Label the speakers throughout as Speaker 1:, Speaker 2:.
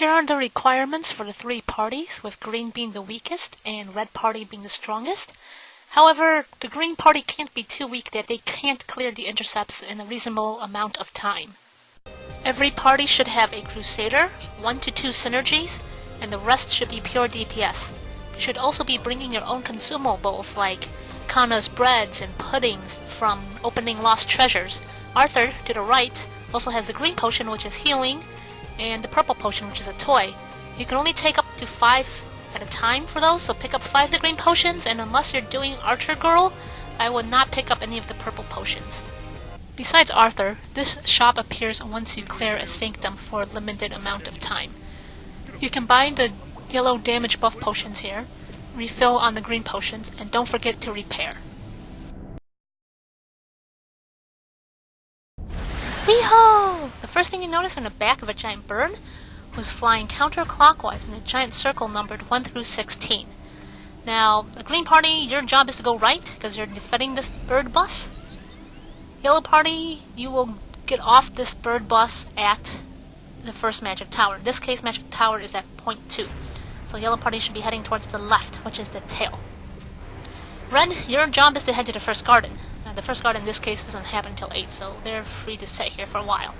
Speaker 1: Here are the requirements for the three parties, with green being the weakest and red party being the strongest. However, the green party can't be too weak that they can't clear the intercepts in a reasonable amount of time. Every party should have a Crusader, 1 to 2 synergies, and the rest should be pure DPS. You should also be bringing your own consumables like Kana's breads and puddings from opening lost treasures. Arthur, to the right, also has the green potion, which is healing, and the purple potion, which is a toy. You can only take up to 5 at a time for those, so pick up 5 of the green potions, and unless you're doing Archer Girl, I would not pick up any of the purple potions. Besides Arthur, this shop appears once you clear a Sanctum for a limited amount of time. You can buy the yellow damage buff potions here, refill on the green potions, and don't forget to repair. Weehaw! The first thing you notice on the back of a giant bird was flying counterclockwise in a giant circle numbered 1 through 16. Now, the green party, your job is to go right, because you're defending this bird bus. Yellow party, you will get off this bird bus at the first magic tower. In this case, magic tower is at point 2. So yellow party should be heading towards the left, which is the tail. Red, your job is to head to the first garden. The first garden in this case doesn't happen until 8, so they're free to sit here for a while.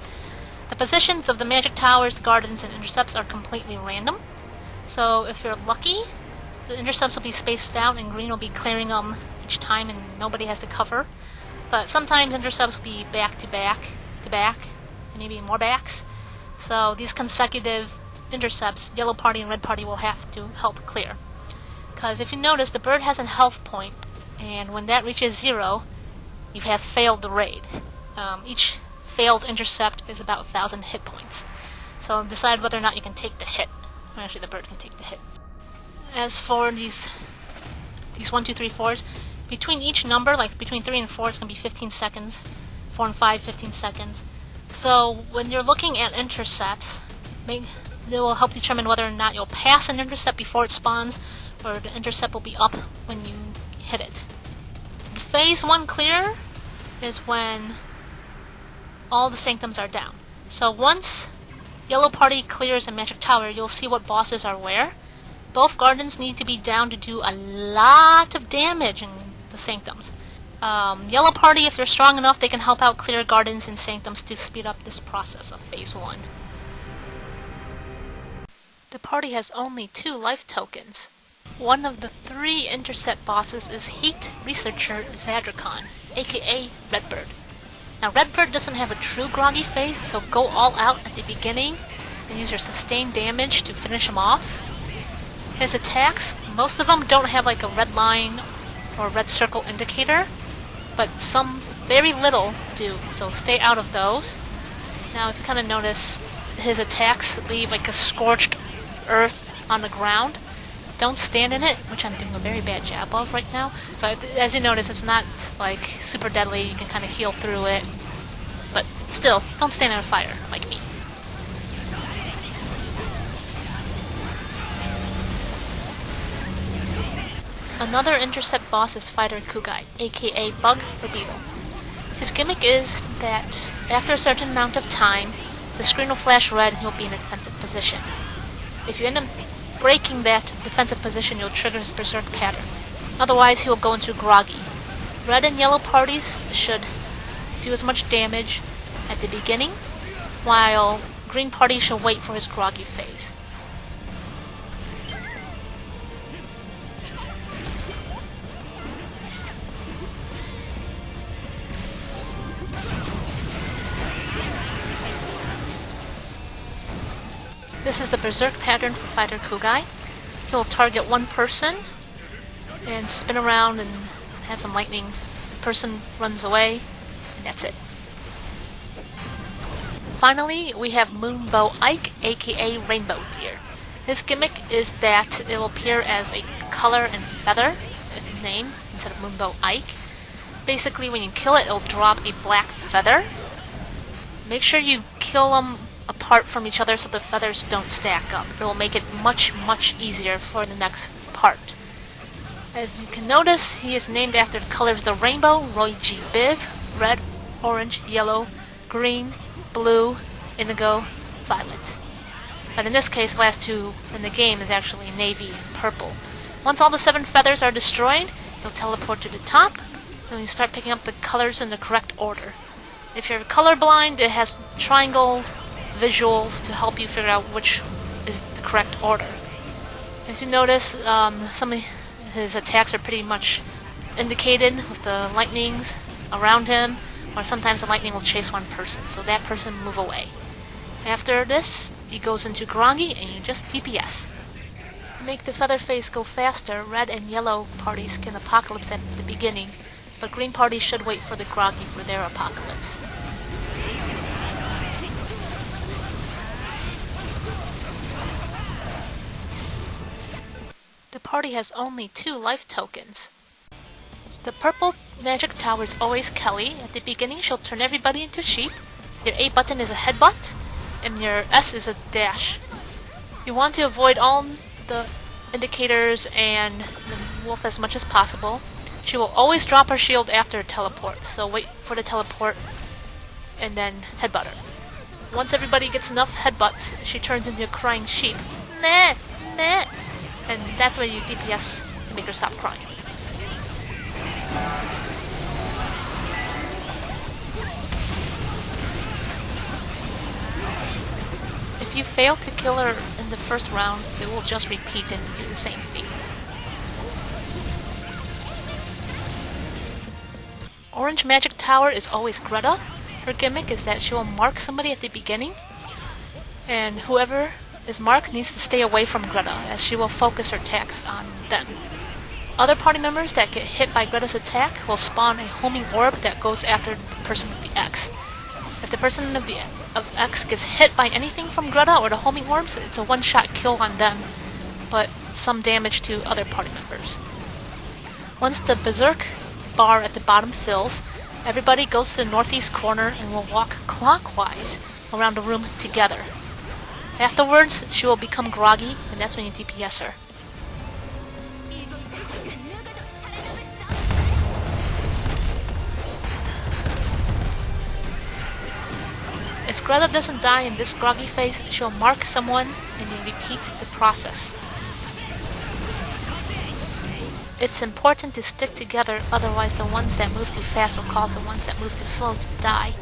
Speaker 1: The positions of the magic towers, the gardens, and intercepts are completely random. So if you're lucky, the intercepts will be spaced out and green will be clearing them each time and nobody has to cover. But sometimes intercepts will be back to back to back, and maybe more backs. So these consecutive intercepts, yellow party and red party will have to help clear. Because if you notice, the bird has a health point, and when that reaches 0, you have failed the raid. Each failed intercept is about 1,000 hit points. So decide whether or not you can take the hit. Actually, the bird can take the hit. As for these 1, 2, 3, 4s, between each number, like between 3 and 4, it's going to be 15 seconds. 4 and 5, 15 seconds. So when you're looking at intercepts, it will help determine whether or not you'll pass an intercept before it spawns, or the intercept will be up when you hit it. The phase 1 clear is when all the sanctums are down. So once yellow party clears a magic tower, you'll see what bosses are where. Both gardens need to be down to do a lot of damage in the sanctums. Yellow party, if they're strong enough, they can help out clear gardens and sanctums to speed up this process of phase 1. The party has only 2 life tokens. One of the 3 intercept bosses is Heat Researcher Zadracon, aka Redbird. Now Redbird doesn't have a true groggy phase, so go all out at the beginning and use your sustained damage to finish him off. His attacks, most of them don't have like a red line or red circle indicator, but some very little do, so stay out of those. Now if you kind of notice, his attacks leave like a scorched earth on the ground. Don't stand in it, which I'm doing a very bad job of right now, but as you notice, it's not like super deadly. You can kind of heal through it, but still, don't stand in a fire like me. Another intercept boss is Fighter Kugai, aka Bug or Beetle. His gimmick is that after a certain amount of time, the screen will flash red and he'll be in a defensive position. If you end up breaking that defensive position, you'll trigger his berserk pattern. Otherwise, he will go into groggy. Red and yellow parties should do as much damage at the beginning, while green parties should wait for his groggy phase. This is the berserk pattern for Fighter Kugai. He will target one person and spin around and have some lightning. The person runs away, and that's it. Finally, we have Moonbow Eike, aka Rainbow Deer. His gimmick is that it will appear as a color and feather, as his name, instead of Moonbow Eike. Basically, when you kill it, it'll drop a black feather. Make sure you kill them apart from each other so the feathers don't stack up. It will make it much, much easier for the next part. As you can notice, he is named after the colors of the rainbow, Roy G. Biv, red, orange, yellow, green, blue, indigo, violet. But in this case, the last two in the game is actually navy and purple. Once all the 7 feathers are destroyed, you'll teleport to the top, and you start picking up the colors in the correct order. If you're colorblind, it has triangle visuals to help you figure out which is the correct order. As you notice, some of his attacks are pretty much indicated with the lightnings around him, or sometimes the lightning will chase one person, so that person move away. After this, he goes into groggy and you just DPS. To make the feather phase go faster, red and yellow parties can apocalypse at the beginning, but green parties should wait for the groggy for their apocalypse. The party has only 2 life tokens. The purple magic tower is always Kelly. At the beginning, she'll turn everybody into sheep. Your A button is a headbutt, and your S is a dash. You want to avoid all the indicators and the wolf as much as possible. She will always drop her shield after a teleport, so wait for the teleport and then headbutt her. Once everybody gets enough headbutts, she turns into a crying sheep. Meh, meh. And that's where you DPS to make her stop crying. If you fail to kill her in the first round, it will just repeat and do the same thing. Orange Magic Tower is always Greta. Her gimmick is that she will mark somebody at the beginning, and whoever is marked needs to stay away from Greta, as she will focus her attacks on them. Other party members that get hit by Greta's attack will spawn a homing orb that goes after the person with the X. If the person of X gets hit by anything from Greta or the homing orbs, it's a one-shot kill on them, but some damage to other party members. Once the Berserk bar at the bottom fills, everybody goes to the northeast corner and will walk clockwise around the room together. Afterwards, she will become groggy, and that's when you DPS her. If Greta doesn't die in this groggy phase, she'll mark someone and you repeat the process. It's important to stick together, otherwise the ones that move too fast will cause the ones that move too slow to die.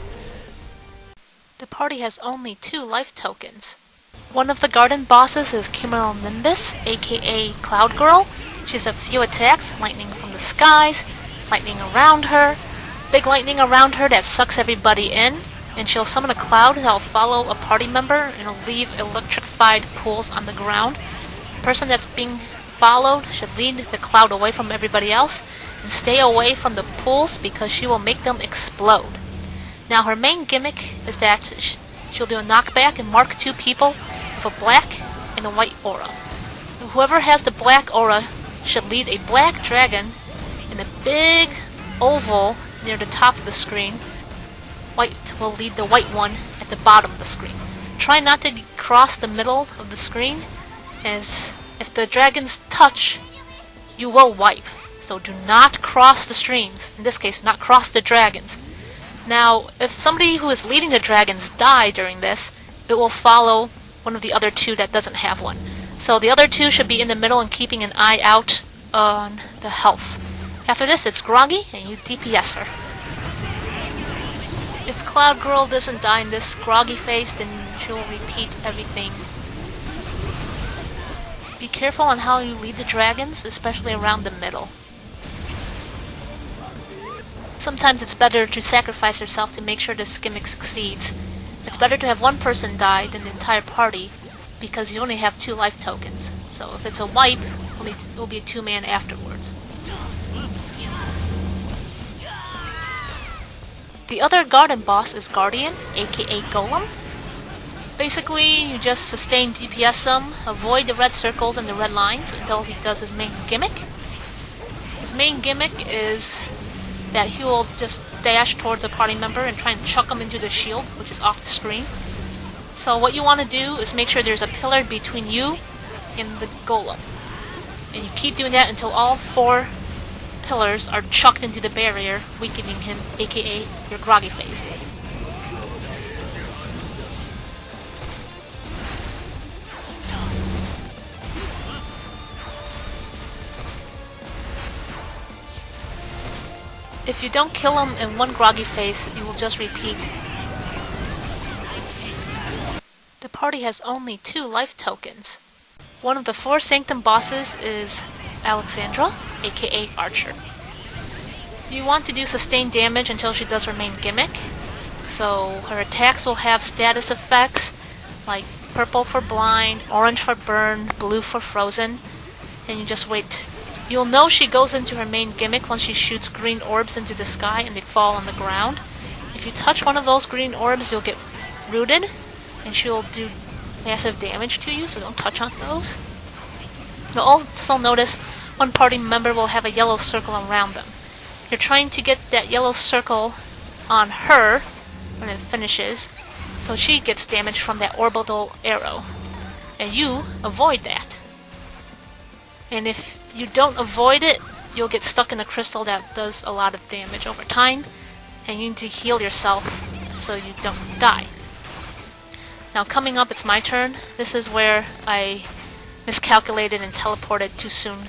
Speaker 1: The party has only 2 life tokens. One of the garden bosses is Cumulonimbus, aka Cloud Girl. She has a few attacks, lightning from the skies, lightning around her, big lightning around her that sucks everybody in, and she'll summon a cloud that will follow a party member and will leave electrified pools on the ground. The person that's being followed should lead the cloud away from everybody else and stay away from the pools because she will make them explode. Now her main gimmick is that she'll do a knockback and mark 2 people with a black and a white aura. Whoever has the black aura should lead a black dragon in a big oval near the top of the screen. White will lead the white one at the bottom of the screen. Try not to cross the middle of the screen, as if the dragons touch, you will wipe. So do not cross the streams. In this case, do not cross the dragons. Now, if somebody who is leading the dragons die during this, it will follow one of the other 2 that doesn't have one. So the other 2 should be in the middle and keeping an eye out on the health. After this, it's groggy and you DPS her. If Cloud Girl doesn't die in this groggy phase, then she will repeat everything. Be careful on how you lead the dragons, especially around the middle. Sometimes it's better to sacrifice yourself to make sure this gimmick succeeds. It's better to have one person die than the entire party, because you only have 2 life tokens. So if it's a wipe, it will be a 2-man afterwards. The other garden boss is Guardian, aka Golem. Basically, you just sustain DPS him, avoid the red circles and the red lines until he does his main gimmick. His main gimmick is that he will just dash towards a party member and try and chuck him into the shield, which is off the screen. So what you want to do is make sure there's a pillar between you and the golem. And you keep doing that until all 4 pillars are chucked into the barrier, weakening him, aka your groggy phase. If you don't kill him in one groggy phase, you will just repeat. The party has only 2 life tokens. One of the 4 Sanctum Bosses is Alexandra, aka Archer. You want to do sustained damage until she does remain gimmick. So her attacks will have status effects like purple for blind, orange for burn, blue for frozen, and you just wait. You'll know she goes into her main gimmick once she shoots green orbs into the sky and they fall on the ground. If you touch one of those green orbs, you'll get rooted, and she'll do massive damage to you, so don't touch on those. You'll also notice one party member will have a yellow circle around them. You're trying to get that yellow circle on her when it finishes, so she gets damage from that orbital arrow, and you avoid that. And if you don't avoid it, you'll get stuck in a crystal that does a lot of damage over time, and you need to heal yourself so you don't die. Now coming up, it's my turn. This is where I miscalculated and teleported too soon.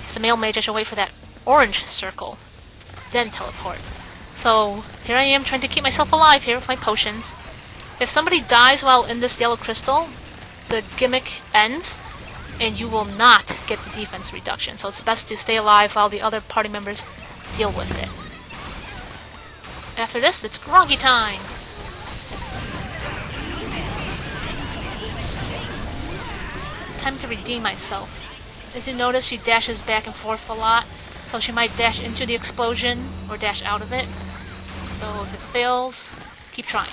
Speaker 1: As a male mage, I should wait for that orange circle, then teleport. So here I am trying to keep myself alive here with my potions. If somebody dies while in this yellow crystal, the gimmick ends, and you will not get the defense reduction. So it's best to stay alive while the other party members deal with it. After this, it's groggy time! Time to redeem myself. As you notice, she dashes back and forth a lot, so she might dash into the explosion or dash out of it. So if it fails, keep trying.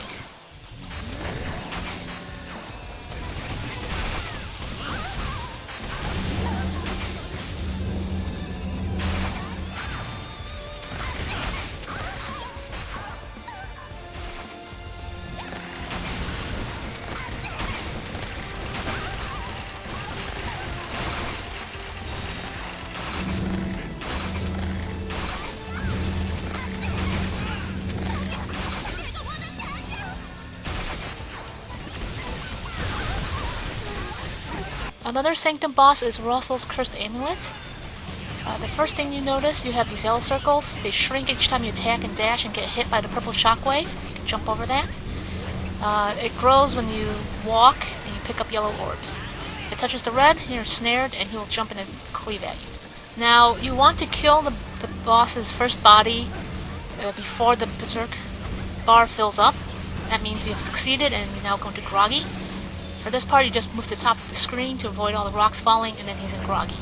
Speaker 1: Another Sanctum boss is Rossol's Cursed Amulet. The first thing you notice, you have these yellow circles. They shrink each time you attack and dash and get hit by the purple shockwave. You can jump over that. It grows when you walk and you pick up yellow orbs. If it touches the red, you're snared and he will jump in and cleave at you. Now, you want to kill the boss's first body before the Berserk bar fills up. That means you have succeeded and you're now going to groggy. For this part, you just move to the top of the screen to avoid all the rocks falling, and then he's in groggy.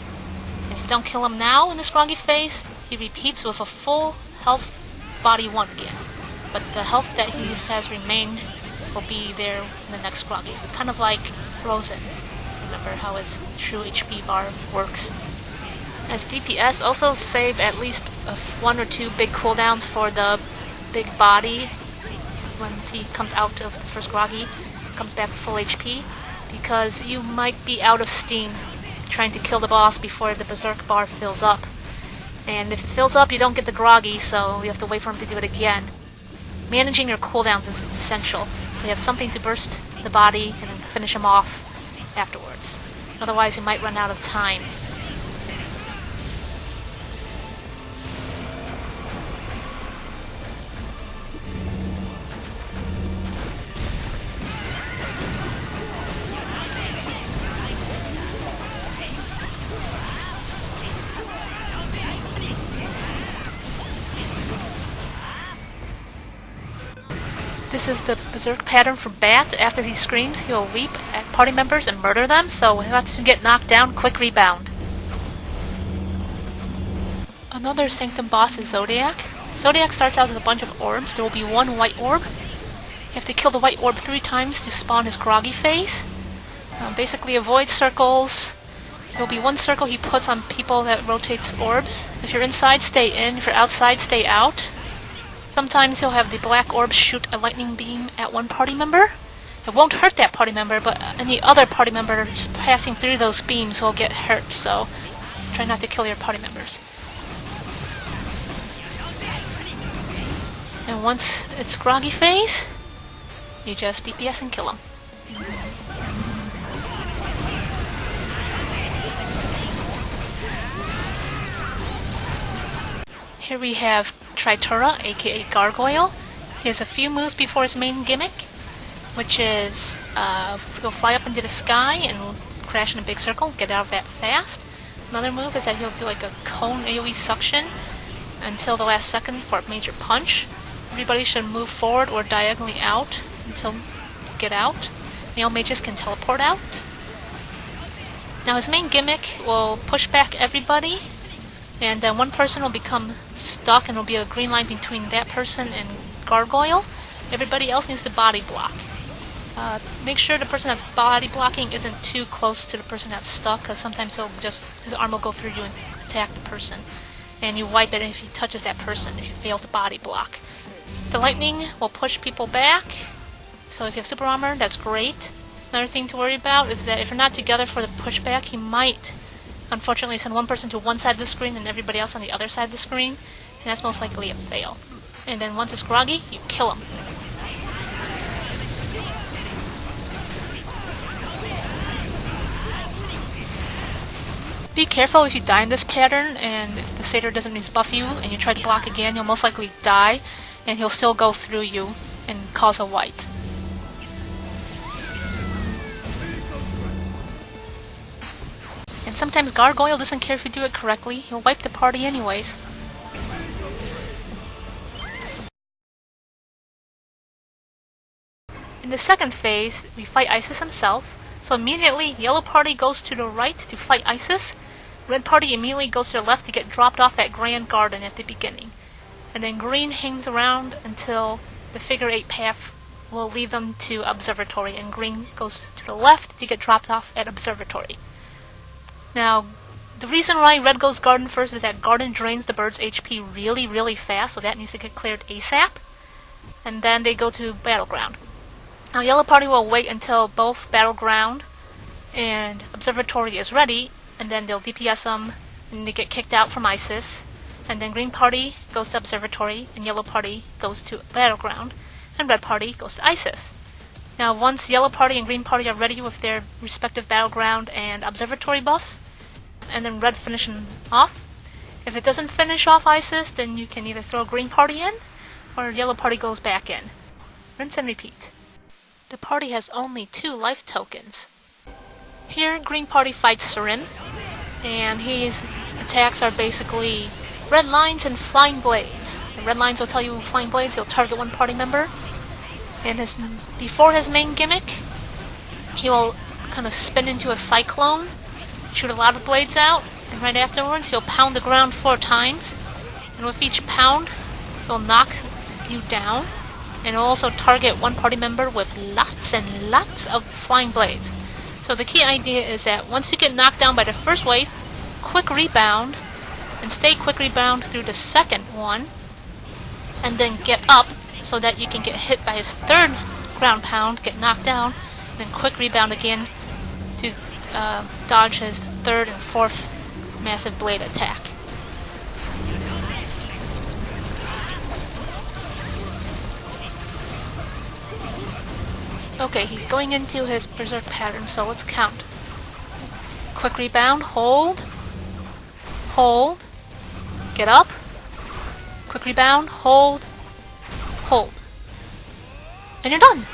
Speaker 1: And if you don't kill him now in this groggy phase, he repeats with a full health body 1 again. But the health that he has remained will be there in the next groggy. So kind of like Frozen. Remember how his true HP bar works. As DPS, also save at least 1 or 2 big cooldowns for the big body when he comes out of the first groggy. Comes back with full HP, because you might be out of steam trying to kill the boss before the Berserk bar fills up. And if it fills up, you don't get the groggy, so you have to wait for him to do it again. Managing your cooldowns is essential, so you have something to burst the body and then finish him off afterwards. Otherwise, you might run out of time. This is the Berserk pattern for Bat. After he screams, he'll leap at party members and murder them, so if you have to get knocked down, quick rebound. Another Sanctum boss is Zodiac. Zodiac starts out as a bunch of orbs. There will be 1 white orb. You have to kill the white orb 3 times to spawn his groggy phase. Basically avoid circles. There will be 1 circle he puts on people that rotates orbs. If you're inside, stay in. If you're outside, stay out. Sometimes he'll have the black orb shoot a lightning beam at 1 party member. It won't hurt that party member, but any other party members passing through those beams will get hurt, so try not to kill your party members. And once it's groggy phase, you just DPS and kill him. Here we have Tritura, aka Gargoyle. He has a few moves before his main gimmick, which is he'll fly up into the sky and crash in a big circle, get out of that fast. Another move is that he'll do like a cone AoE suction until the last second for a major punch. Everybody should move forward or diagonally out until you get out. Nail mages can teleport out. Now his main gimmick will push back everybody, and then one person will become stuck and will be a green line between that person and Gargoyle. Everybody else needs to body block. Make sure the person that's body blocking isn't too close to the person that's stuck, because sometimes his arm will go through you and attack the person. And you wipe it if he touches that person, if you fail to body block. The lightning will push people back, so if you have super armor, that's great. Another thing to worry about is that if you're not together for the pushback, he might, unfortunately, send one person to one side of the screen and everybody else on the other side of the screen, and that's most likely a fail. And then once it's groggy, you kill him. Be careful if you die in this pattern, and if the satyr doesn't buff you and you try to block again, you'll most likely die, and he'll still go through you and cause a wipe. And sometimes Gargoyle doesn't care if you do it correctly, he'll wipe the party anyways. In the second phase, we fight Isys himself, so immediately yellow party goes to the right to fight Isys, red party immediately goes to the left to get dropped off at Grand Garden at the beginning. And then green hangs around until the figure 8 path will lead them to Observatory, and green goes to the left to get dropped off at Observatory. Now, the reason why red goes Garden first is that Garden drains the bird's HP really, really fast, so that needs to get cleared ASAP. And then they go to Battleground. Now, yellow party will wait until both Battleground and Observatory is ready, and then they'll DPS them, and they get kicked out from Isys. And then green party goes to Observatory, and yellow party goes to Battleground, and red party goes to Isys. Now, once yellow party and green party are ready with their respective Battleground and Observatory buffs, and then red finishing off, if it doesn't finish off Isys, then you can either throw green party in, or yellow party goes back in. Rinse and repeat. The party has only 2 life tokens. Here, green party fights Srim, and his attacks are basically red lines and flying blades. The red lines will tell you flying blades, he'll target one party member. And before his main gimmick, he will kind of spin into a cyclone, shoot a lot of blades out, and right afterwards he'll pound the ground 4 times. And with each pound, he'll knock you down, and he'll also target one party member with lots and lots of flying blades. So the key idea is that once you get knocked down by the first wave, quick rebound, and stay quick rebound through the second one, and then get up so that you can get hit by his third ground pound, get knocked down, and then quick rebound again to dodge his third and fourth massive blade attack. Okay, he's going into his berserk pattern, so let's count. Quick rebound, hold, hold, get up, quick rebound, hold, hold. And you're done!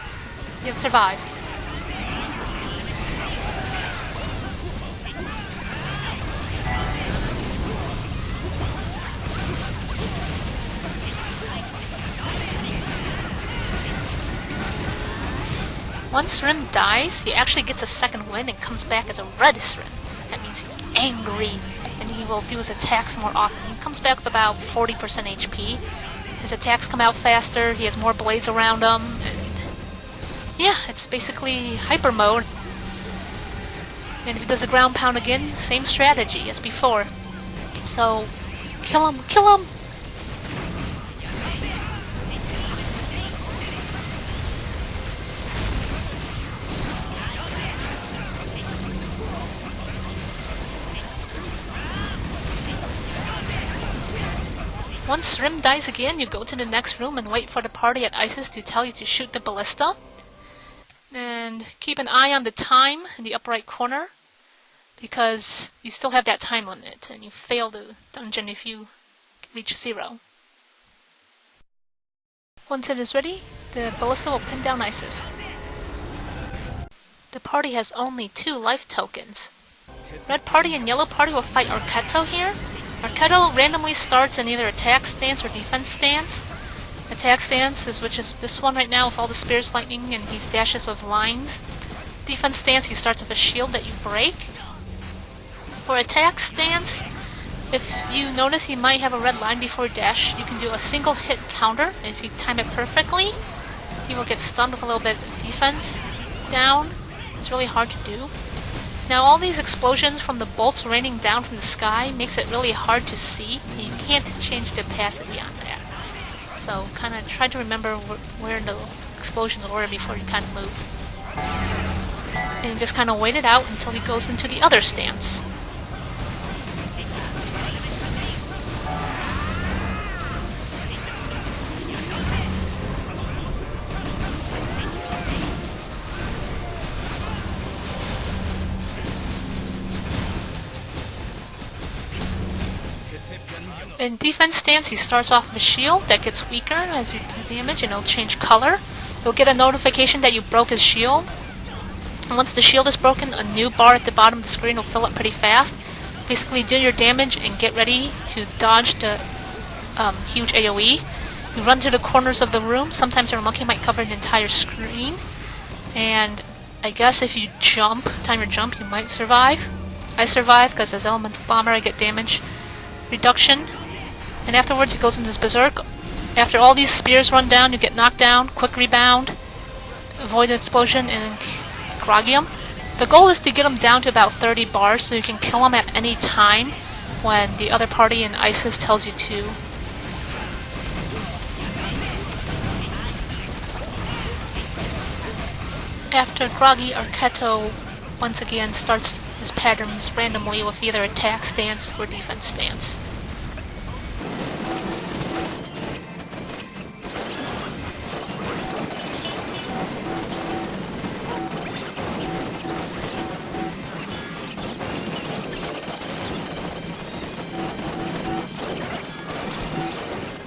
Speaker 1: You have survived. Once Srim dies, he actually gets a second win and comes back as a red Srim. That means he's angry, and he will do his attacks more often. He comes back with about 40% HP. His attacks come out faster, he has more blades around him, and yeah, it's basically hyper mode. And if he does the ground pound again, same strategy as before. So, kill him, kill him! Once Srim dies again, you go to the next room and wait for the party at Isys to tell you to shoot the ballista. And keep an eye on the time in the upper right corner, because you still have that time limit, and you fail the dungeon if you reach 0. Once it is ready, the ballista will pin down Isys. The party has only 2 life tokens. Red party and yellow party will fight Arketo here. Arketo randomly starts in either attack stance or defense stance. Attack stance is which is this one right now with all the spears, lightning, and he dashes with lines. Defense stance, he starts with a shield that you break. For attack stance, if you notice he might have a red line before dash, you can do a single hit counter. If you time it perfectly, he will get stunned with a little bit of defense down. It's really hard to do. Now all these explosions from the bolts raining down from the sky makes it really hard to see, and you can't change the opacity on that. So kind of try to remember where the explosions were before you kind of move. And you just kind of wait it out until he goes into the other stance. In defense stance, he starts off with a shield that gets weaker as you do damage, and it'll change color. You'll get a notification that you broke his shield. And once the shield is broken, a new bar at the bottom of the screen will fill up pretty fast. Basically, do your damage and get ready to dodge the huge AoE. You run to the corners of the room. Sometimes you're unlucky, might cover the entire screen. And I guess if you jump, time your jump, you might survive. I survive because as Elemental Bomber I get damage reduction. And afterwards he goes into this berserk. After all these spears run down, you get knocked down, quick rebound, avoid an explosion, and groggy him. The goal is to get him down to about 30 bars so you can kill him at any time when the other party in Isys tells you to. After groggy, Arketo once again starts his patterns randomly with either attack stance or defense stance.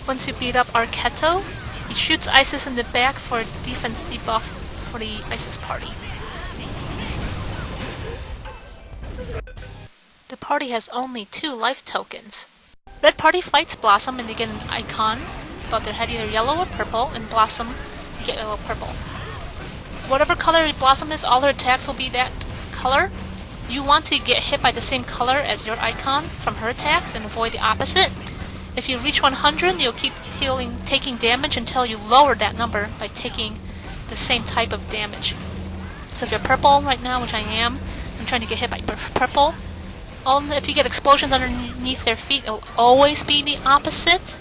Speaker 1: Once you beat up Arketo, he shoots Isys in the back for a defense debuff for the Isys party. The party has only 2 life tokens. Red party fights Blossom and they get an icon above their head, either yellow or purple, and Blossom, you get yellow or purple. Whatever color Blossom is, all her attacks will be that color. You want to get hit by the same color as your icon from her attacks and avoid the opposite. If you reach 100, you'll keep taking damage until you lower that number by taking the same type of damage. So if you're purple right now, which I am, I'm trying to get hit by purple. If you get explosions underneath their feet, it'll always be the opposite.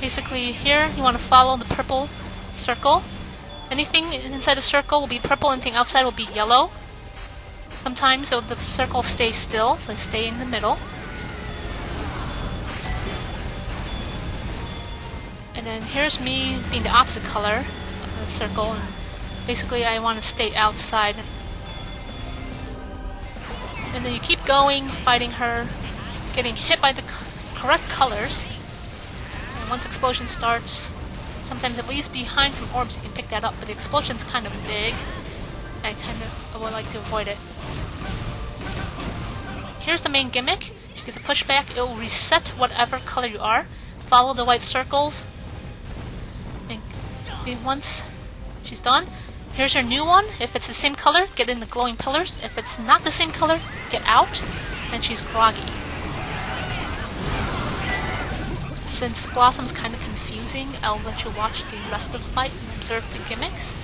Speaker 1: Basically here, you want to follow the purple circle. Anything inside the circle will be purple, anything outside will be yellow. Sometimes the circle stays still, so stay in the middle. And then here's me being the opposite color of the circle, and basically I want to stay outside. And then you keep going, fighting her, getting hit by the correct colors. And once explosion starts, sometimes it leaves behind some orbs, you can pick that up, but the explosion's kind of big. I would like to avoid it. Here's the main gimmick. She gets a pushback, it will reset whatever color you are. Follow the white circles. And once she's done, here's her new one. If it's the same color, get in the glowing pillars. If it's not the same color, get out. And she's groggy. Since Blossom's kind of confusing, I'll let you watch the rest of the fight and observe the gimmicks.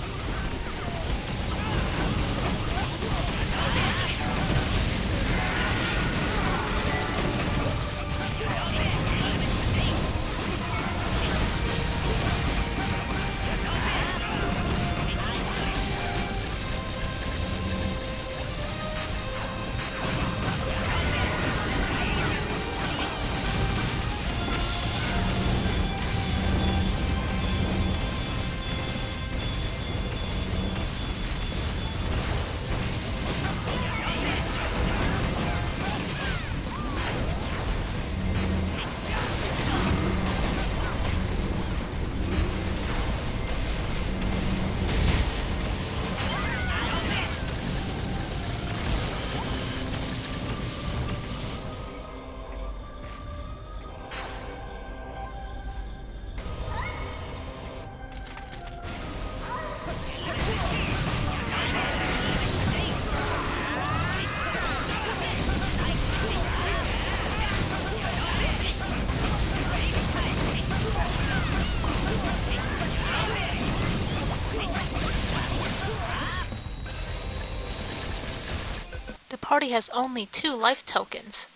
Speaker 1: party has only 2 life tokens.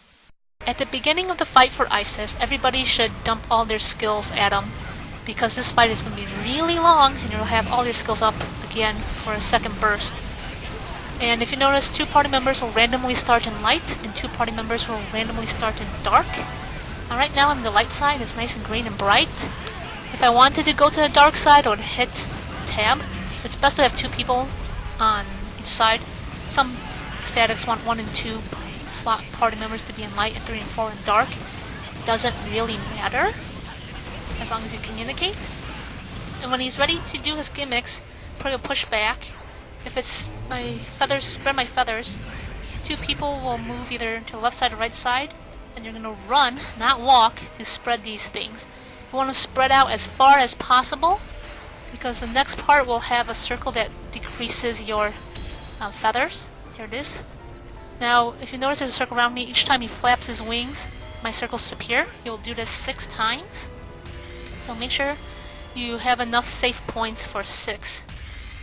Speaker 1: At the beginning of the fight for Isys, everybody should dump all their skills at him, because this fight is going to be really long and you'll have all your skills up again for a second burst. And if you notice, 2 party members will randomly start in light and 2 party members will randomly start in dark. Right now I'm in the light side, it's nice and green and bright. If I wanted to go to the dark side, I would hit tab. It's best to have 2 people on each side. Some statics want 1 and 2 slot party members to be in light and 3 and 4 in dark. It doesn't really matter as long as you communicate. And when he's ready to do his gimmicks, probably push back. If it's my feathers, spread my feathers, 2 people will move either to the left side or right side, and you're going to run, not walk, to spread these things. You want to spread out as far as possible, because the next part will have a circle that decreases your feathers. Here it is. Now, if you notice there's a circle around me, each time he flaps his wings, my circles disappear. You'll do this 6 times. So make sure you have enough safe points for 6.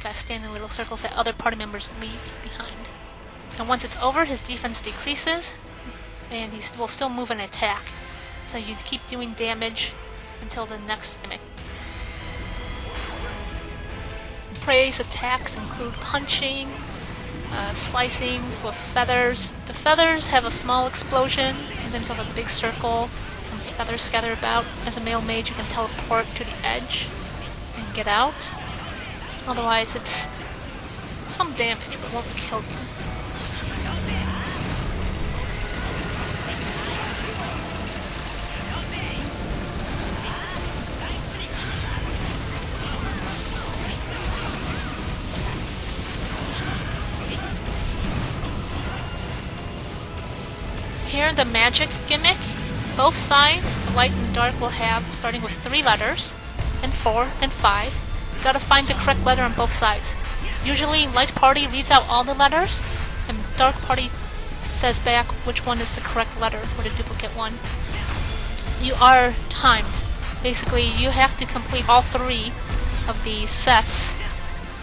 Speaker 1: Gotta stand in little circles that other party members leave behind. And once it's over, his defense decreases, and he will still move and attack. So you keep doing damage until the next gimmick. Prey's attacks include punching, slicings with feathers. The feathers have a small explosion, sometimes have a big circle, some feathers scattered about. As a male mage, you can teleport to the edge and get out. Otherwise, it's some damage, but won't kill you. Here, the magic gimmick. Both sides, the light and the dark, will have, starting with 3 letters, then 4, then 5. You gotta find the correct letter on both sides. Usually, light party reads out all the letters, and dark party says back which one is the correct letter with a duplicate one. You are timed. Basically, you have to complete all 3 of these sets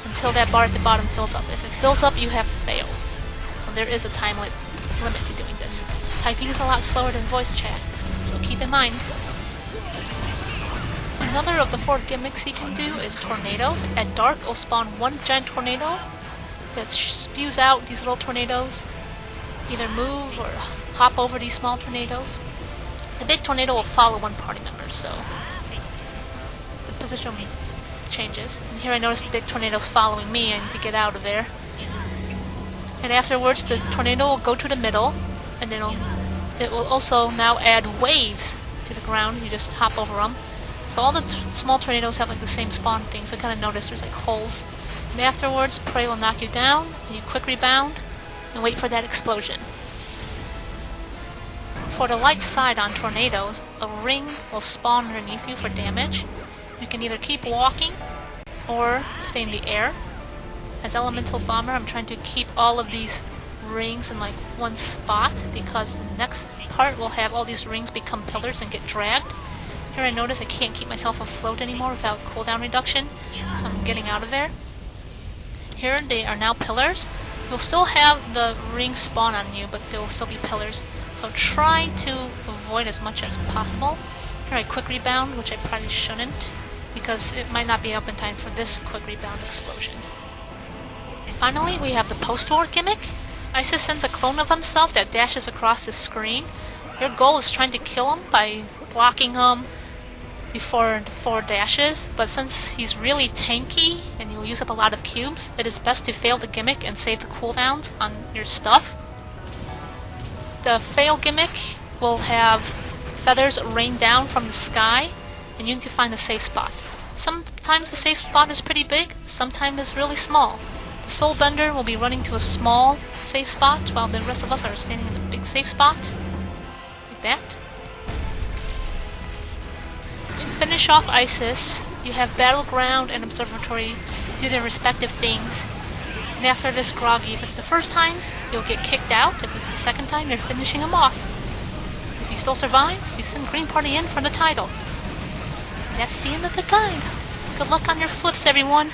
Speaker 1: until that bar at the bottom fills up. If it fills up, you have failed. So there is a time limit to doing this. Typing is a lot slower than voice chat, so keep in mind. Another of the 4 gimmicks he can do is tornadoes. At dark, it'll spawn 1 giant tornado that spews out these little tornadoes. Either move or hop over these small tornadoes. The big tornado will follow 1 party member, so the position changes. And here I notice the big tornado's following me. I need to get out of there. And afterwards, the tornado will go to the middle, and then it will also now add waves to the ground. You just hop over them. So all the small tornadoes have like the same spawn thing, so kind of notice there's like holes. And afterwards, Prey will knock you down, and you quick rebound, and wait for that explosion. For the light side on tornadoes, a ring will spawn underneath you for damage. You can either keep walking, or stay in the air. As Elemental Bomber, I'm trying to keep all of these rings in like one spot, because the next part will have all these rings become pillars and get dragged. Here I notice I can't keep myself afloat anymore without cooldown reduction, so I'm getting out of there. Here they are now pillars. You'll still have the rings spawn on you, but they will still be pillars. So try to avoid as much as possible. Here I quick rebound, which I probably shouldn't, because it might not be up in time for this quick rebound explosion. Finally, we have the post-war gimmick. Isys sends a clone of himself that dashes across the screen. Your goal is trying to kill him by blocking him before the 4 dashes, but since he's really tanky and you'll use up a lot of cubes, it is best to fail the gimmick and save the cooldowns on your stuff. The fail gimmick will have feathers rain down from the sky, and you need to find a safe spot. Sometimes the safe spot is pretty big, sometimes it's really small. The Soulbender will be running to a small safe spot, while the rest of us are standing in a big safe spot. Like that. To finish off Isys, you have Battleground and Observatory do their respective things. And after this groggy, if it's the first time, you'll get kicked out. If it's the second time, you're finishing him off. If he still survives, you send Green Party in for the title. And that's the end of the guide. Good luck on your flips, everyone!